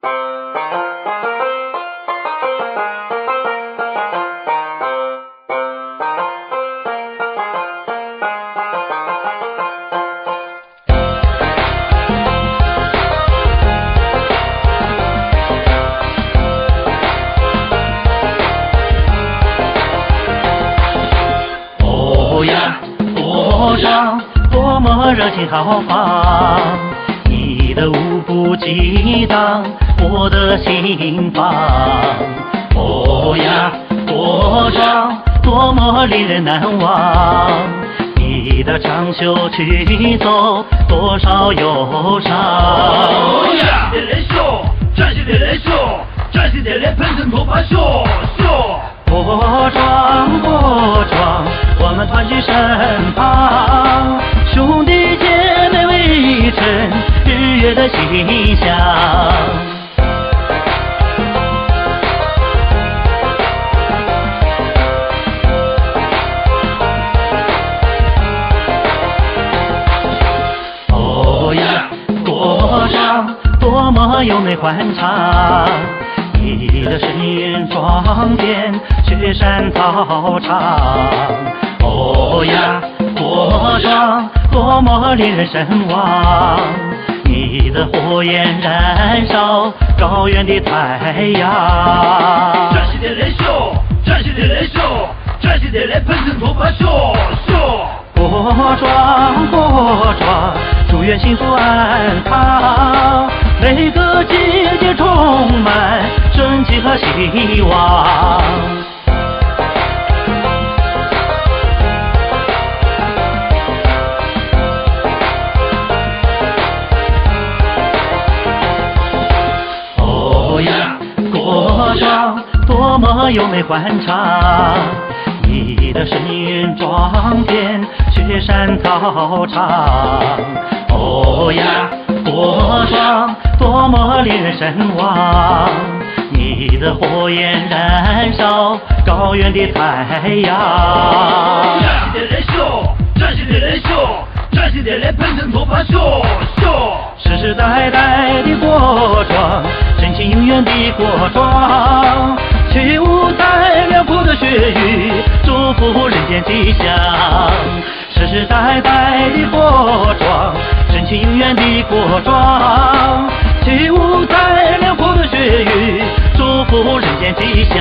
多么热情豪放，你的舞步激荡我的心房。哦呀，多壮，多么令人难忘，你的长袖曲奏多少忧伤。哦呀，站起来来秀，站起来来喷腾头发秀秀。多壮多壮，我们团聚身旁，兄弟姐妹围成日月的形象。哦呀，多壮，多么优美欢畅，你的声音装点雪山操场。哦呀，多壮，多么令人神往，你的火焰燃烧高原的太阳。站起来来秀，站起来来秀，站起来来喷腾头发秀秀。多壮多壮，祝愿幸福安康，每个季节充满生机和希望。哦呀，多壮，多么优美欢畅，你的声音装点雪山操场。哦呀，多壮，多么令人神往，你的火焰燃烧高原的太阳。站起来来秀，站起来来秀，站起来来喷腾头发秀秀。世世代代的国壮，真情永远的国壮，起舞在辽阔的雪域，祝福人间吉祥。世世代代的国壮，真情永远的国壮，起舞在辽阔的雪域，祝福人间吉祥。